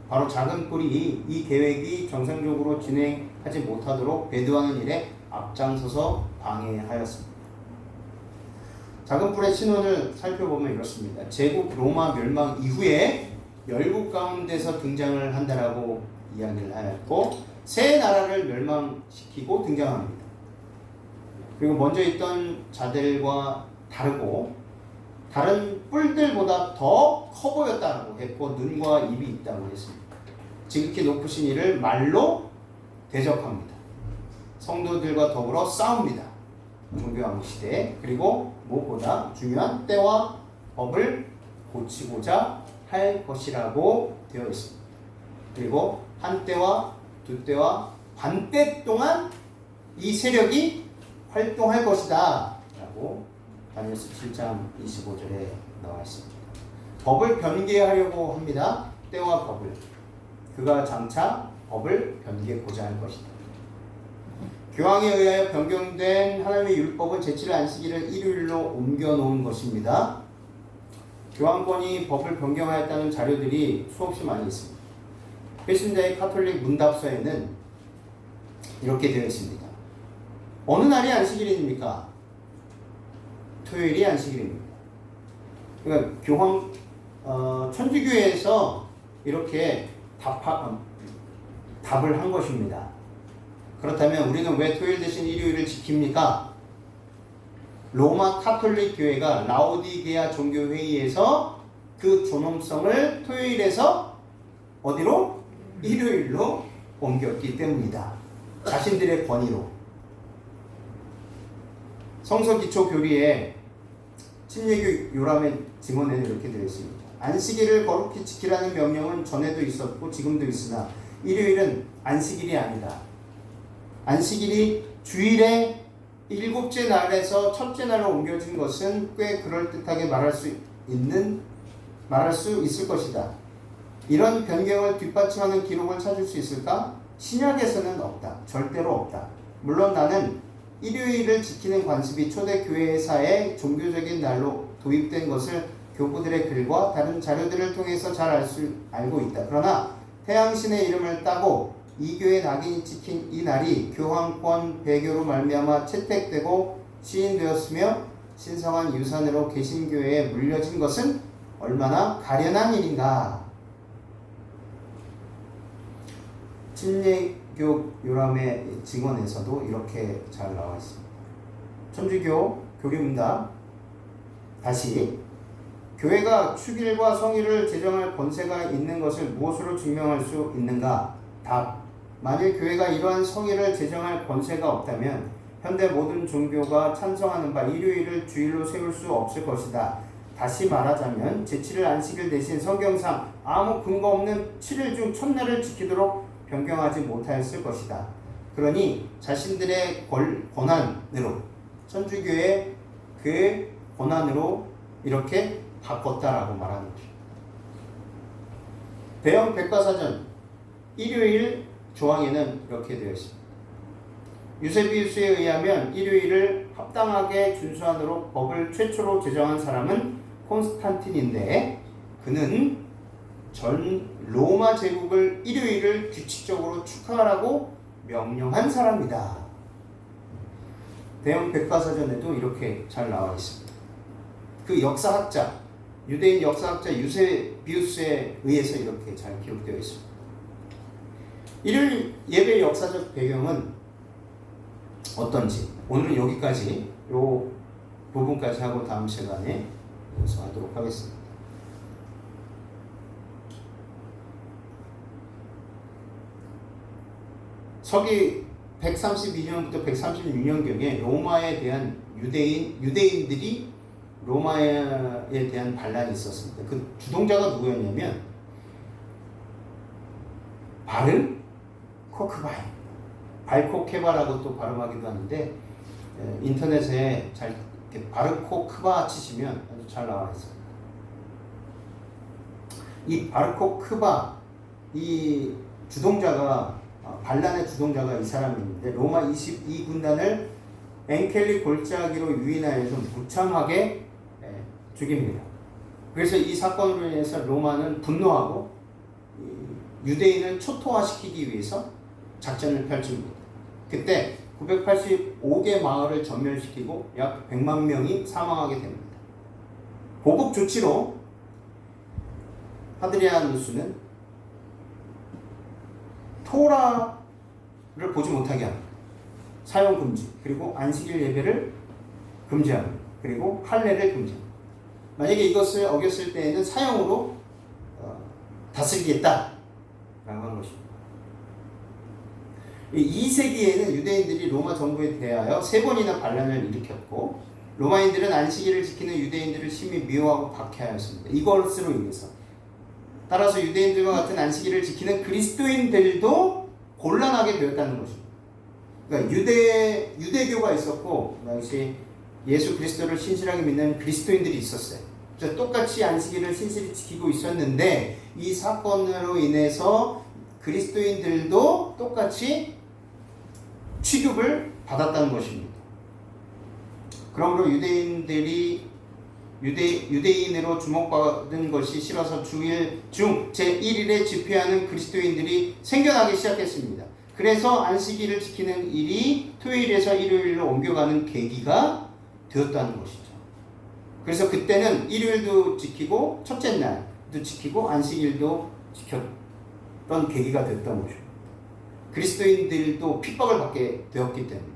바로 작은 뿔이 이 계획이 정상적으로 진행하지 못하도록 배도하는 일에 앞장서서 방해하였습니다. 작은 뿔의 신원을 살펴보면 이렇습니다. 제국 로마 멸망 이후에 열국 가운데서 등장을 한다라고 이야기를 하였고 새 나라를 멸망시키고 등장합니다. 그리고 먼저 있던 자들과 다르고 다른 뿔들보다 더 커 보였다고 했고 눈과 입이 있다고 했습니다. 지극히 높으신 이를 말로 대적합니다. 성도들과 더불어 싸웁니다. 종교왕국 시대에. 그리고 무엇보다 중요한 때와 법을 고치고자 할 것이라고 되어 있습니다. 그리고 한 때와 두 때와 반때 동안 이 세력이 활동할 것이다 라고 다니엘서 7장 25절에 나와 있습니다. 법을 변개하려고 합니다. 때와 법을. 그가 장차 법을 변개고자 할 것이다. 교황에 의하여 변경된 하나님의 율법은 제7일 안식일을 일요일로 옮겨놓은 것입니다. 교황권이 법을 변경하였다는 자료들이 수없이 많이 있습니다. 배신자의 카톨릭 문답서에는 이렇게 되어 있습니다. 어느 날이 안식일입니까? 토요일이 안식일입니다. 그러니까 교황 천주교에서 이렇게 답을 한 것입니다. 그렇다면 우리는 왜 토요일 대신 일요일을 지킵니까? 로마 카톨릭 교회가 라오디게아 종교회의에서 그 존엄성을 토요일에서 어디로? 일요일로 옮겼기 때문이다. 자신들의 권위로. 성서기초교리에 침례교 요람의 증언에는 이렇게 되어 있습니다. 안식일을 거룩히 지키라는 명령은 전에도 있었고 지금도 있으나 일요일은 안식일이 아니다. 안식일이 주일의 일곱째 날에서 첫째 날로 옮겨진 것은 꽤 그럴듯하게 말할 수 있을 것이다. 이런 변경을 뒷받침하는 기록을 찾을 수 있을까? 신약에서는 없다. 절대로 없다. 물론 나는 일요일을 지키는 관습이 초대교회사의 종교적인 날로 도입된 것을 교부들의 글과 다른 자료들을 통해서 잘 알고 있다. 그러나 태양신의 이름을 따고 이 교회 낙인이 찍힌 이 날이 교황권 배교로 말미암아 채택되고 시인되었으며 신성한 유산으로 개신교회에 물려진 것은 얼마나 가련한 일인가. 침례교 요람의 증언에서도 이렇게 잘 나와 있습니다. 천주교 교리문답 다시 교회가 축일과 성일을 제정할 권세가 있는 것을 무엇으로 증명할 수 있는가? 답. 만일 교회가 이러한 성일을 제정할 권세가 없다면 현대 모든 종교가 찬성하는 바 일요일을 주일로 세울 수 없을 것이다. 다시 말하자면 제7일 안식일 대신 성경상 아무 근거 없는 7일 중 첫날을 지키도록 변경하지 못하였을 것이다. 그러니 자신들의 권한으로 천주교의 그 권한으로 이렇게 바꿨다라고 말하는 거죠. 대형 백과사전 일요일 조항에는 이렇게 되어 있습니다. 유세비우스에 의하면 일요일을 합당하게 준수하도록 법을 최초로 제정한 사람은 콘스탄틴인데 그는 전 로마 제국을 일요일을 규칙적으로 축하하라고 명령한 사람이다. 대형 백과사전에도 이렇게 잘 나와 있습니다. 그 역사학자, 유대인 역사학자 유세비우스에 의해서 이렇게 잘 기록되어 있습니다. 일요일 예배 역사적 배경은 어떤지 오늘은 여기까지 요 부분까지 하고 다음 시간에 여기서 하도록 하겠습니다. 서기 132년부터 136년경에 로마에 대한 유대인들이 로마에 대한 반란이 있었습니다. 그 주동자가 누구였냐면 바르 코크바이, 발코케바라고 또 발음하기도 하는데 인터넷에 잘 바르코크바 치시면 아주 잘 나와 있습니다. 이 바르코크바 이 주동자가 반란의 주동자가 이 사람인데 로마 22군단을 엔켈리 골짜기로 유인하여서 무참하게 죽입니다. 그래서 이 사건으로 인해서 로마는 분노하고 유대인을 초토화시키기 위해서 작전을 펼칩니다. 그때 985개 마을을 전멸시키고 약 100만 명이 사망하게 됩니다. 보복 조치로 하드리아누스는 토라를 보지 못하게 합니다. 사용 금지, 그리고 안식일 예배를 금지합니다. 그리고 할례를 금지합니다. 만약에 이것을 어겼을 때에는 사형으로 다스리겠다라고 한 것입니다. 2세기에는 유대인들이 로마 정부에 대하여 3번이나 반란을 일으켰고 로마인들은 안식일을 지키는 유대인들을 심히 미워하고 박해하였습니다. 이것으로 인해서 따라서 유대인들과 같은 안식일을 지키는 그리스도인들도 곤란하게 되었다는 것입니다. 그러니까 유대교가 있었고 당시 예수 그리스도를 신실하게 믿는 그리스도인들이 있었어요. 그래서 똑같이 안식일을 신실히 지키고 있었는데 이 사건으로 인해서 그리스도인들도 똑같이 취급을 받았다는 것입니다. 그러므로 유대인으로 주목받은 것이 싫어서 주일 중 제1일에 집회하는 그리스도인들이 생겨나기 시작했습니다. 그래서 안식일을 지키는 일이 토요일에서 일요일로 옮겨가는 계기가 되었다는 것이죠. 그래서 그때는 일요일도 지키고 첫째 날도 지키고 안식일도 지켰던 계기가 됐던 것이죠. 그리스도인들도 핍박을 받게 되었기 때문에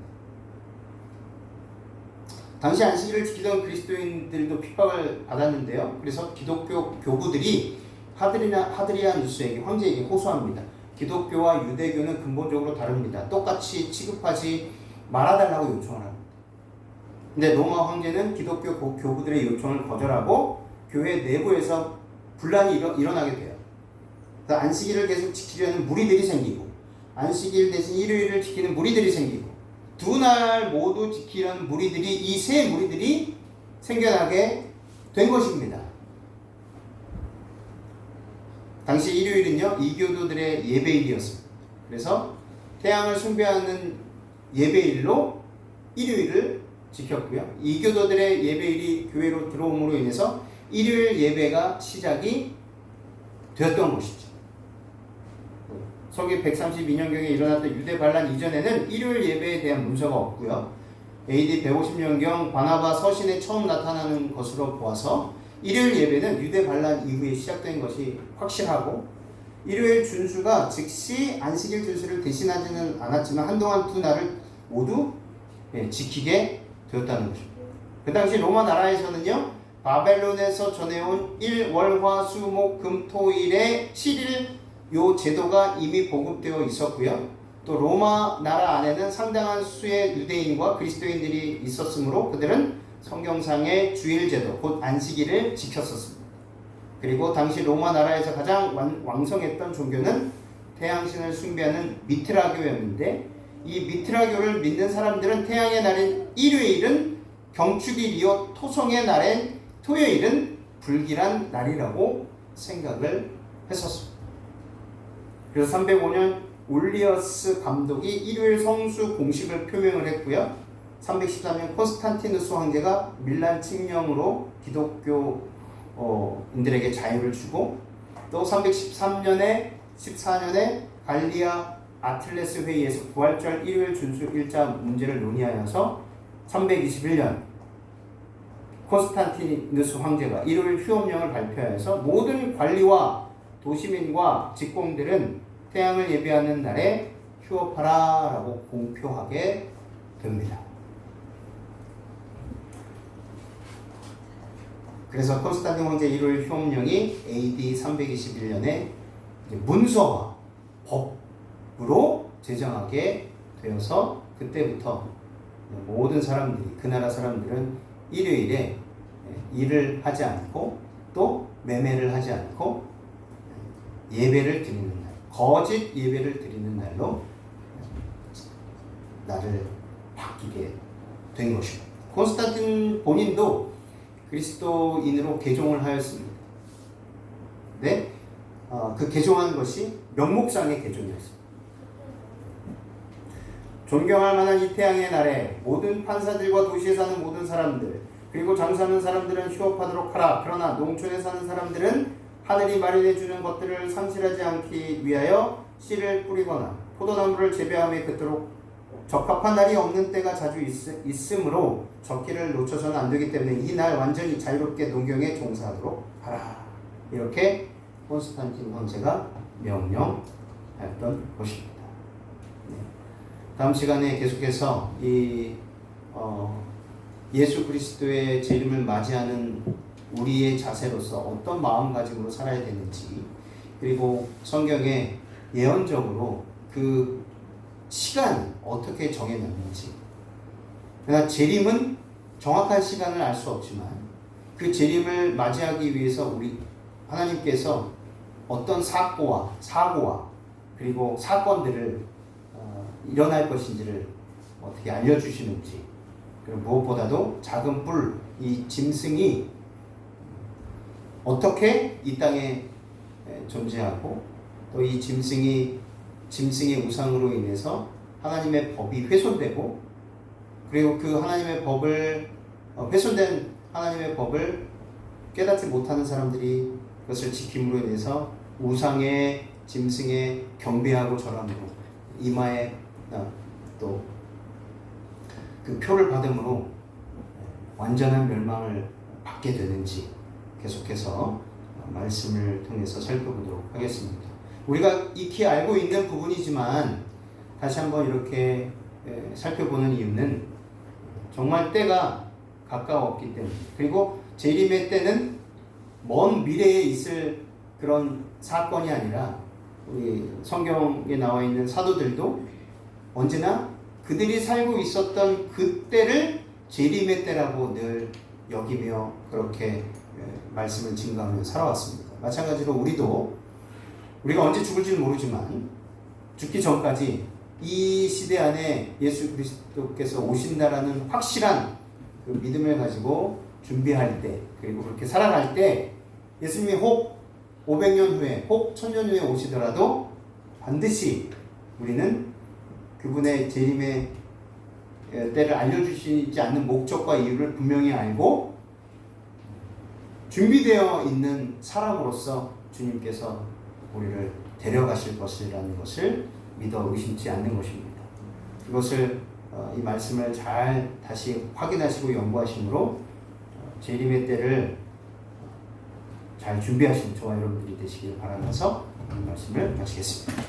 당시 안식일을 지키던 그리스도인들도 핍박을 받았는데요. 그래서 기독교 교부들이 하드리아누스에게 황제에게 호소합니다. 기독교와 유대교는 근본적으로 다릅니다. 똑같이 취급하지 말아달라고 요청을 합니다. 근데 로마 황제는 기독교 교부들의 요청을 거절하고 교회 내부에서 분란이 일어나게 돼요. 그래서 안식일을 계속 지키려는 무리들이 생기고 안식일 대신 일요일을 지키는 무리들이 생기고 두 날 모두 지키려는 무리들이 이 세 무리들이 생겨나게 된 것입니다. 당시 일요일은요 이교도들의 예배일이었습니다. 그래서 태양을 숭배하는 예배일로 일요일을 지켰고요. 이교도들의 예배일이 교회로 들어옴으로 인해서 일요일 예배가 시작이 되었던 것이죠. 서기 132년경에 일어났던 유대 반란 이전에는 일요일 예배에 대한 문서가 없고요. AD 150년경 바나바 서신에 처음 나타나는 것으로 보아서 일요일 예배는 유대 반란 이후에 시작된 것이 확실하고 일요일 준수가 즉시 안식일 준수를 대신하지는 않았지만 한동안 두 날을 모두 지키게 되었다는 것입니다. 그 당시 로마 나라에서는요 바벨론에서 전해온 일월화수목금토일의 7일 요 제도가 이미 보급되어 있었고요. 또 로마 나라 안에는 상당한 수의 유대인과 그리스도인들이 있었으므로 그들은 성경상의 주일 제도, 곧 안식일을 지켰었습니다. 그리고 당시 로마 나라에서 가장 왕성했던 종교는 태양신을 숭배하는 미트라교였는데 이 미트라교를 믿는 사람들은 태양의 날인 일요일은 경축일이요 토성의 날인 토요일은 불길한 날이라고 생각을 했었습니다. 그래서 305년 올리어스 감독이 일요일 성수 공식을 표명을 했고요. 313년 콘스탄티누스 황제가 밀란 칙령으로 기독교인들에게 자유를 주고 또 313년에 14년에 갈리아 아틀레스 회의에서 부활절 일요일 준수 일자 문제를 논의하여서 321년 콘스탄티누스 황제가 1월 휴업령을 발표하여서 모든 관리와 도시민과 직공들은 태양을 예배하는 날에 휴업하라라고 공표하게 됩니다. 그래서 콘스탄틴 황제 1월 휴업령이 AD 321년에 문서와 법으로 제정하게 되어서 그때부터 모든 사람들이, 그 나라 사람들은 일요일에 일을 하지 않고 또 매매를 하지 않고 예배를 드리는 날, 거짓 예배를 드리는 날로 날을 바뀌게 된 것입니다. 콘스탄틴 본인도 그리스도인으로 개종을 하였습니다. 네? 그 개종한 것이 명목상의 개종이었습니다. 존경할 만한 이 태양의 날에 모든 판사들과 도시에 사는 모든 사람들, 그리고 장사하는 사람들은 휴업하도록 하라. 그러나 농촌에 사는 사람들은 하늘이 마련해 주는 것들을 상실하지 않기 위하여 씨를 뿌리거나 포도나무를 재배함에 그토록 적합한 날이 없는 때가 자주 있으므로 적기를 놓쳐서는 안 되기 때문에 이 날 완전히 자유롭게 농경에 종사하도록 하라. 이렇게 콘스탄틴 황제가 명령했던 것입니다. 네. 다음 시간에 계속해서 예수 그리스도의 재림을 맞이하는 우리의 자세로서 어떤 마음가짐으로 살아야 되는지, 그리고 성경에 예언적으로 그 시간이 어떻게 정해졌는지. 그러나 재림은 정확한 시간을 알 수 없지만 그 재림을 맞이하기 위해서 우리 하나님께서 어떤 사고와 그리고 사건들을 일어날 것인지를 어떻게 알려주시는지, 그리고 무엇보다도 작은 뿔, 이 짐승이 어떻게 이 땅에 존재하고 또 이 짐승의 우상으로 인해서 하나님의 법이 훼손되고, 그리고 그 하나님의 법을 훼손된 하나님의 법을 깨닫지 못하는 사람들이 그것을 지킴으로 인해서 우상의 짐승에 경배하고 절함으로 이마에 또 그 표를 받음으로 완전한 멸망을 받게 되는지 계속해서 말씀을 통해서 살펴보도록 하겠습니다. 우리가 익히 알고 있는 부분이지만 다시 한번 이렇게 살펴보는 이유는 정말 때가 가까웠기 때문에, 그리고 재림의 때는 먼 미래에 있을 그런 사건이 아니라 우리 성경에 나와 있는 사도들도 언제나 그들이 살고 있었던 그 때를 재림의 때라고 늘 여기며 그렇게 말씀을 증거하며 살아왔습니다. 마찬가지로 우리가 언제 죽을지는 모르지만 죽기 전까지 이 시대 안에 예수 그리스도께서 오신다라는 확실한 그 믿음을 가지고 준비할 때, 그리고 그렇게 살아갈 때 예수님이 혹 500년 후에 혹 1000년 후에 오시더라도 반드시 우리는 그분의 재림의 때를 알려주시지 않는 목적과 이유를 분명히 알고 준비되어 있는 사람으로서 주님께서 우리를 데려가실 것이라는 것을 믿어 의심치 않는 것입니다. 이것을 이 말씀을 잘 다시 확인하시고 연구하심으로 재림의 때를 잘 준비하신 저와 여러분들이 되시길 바라면서 오늘 말씀을 마치겠습니다.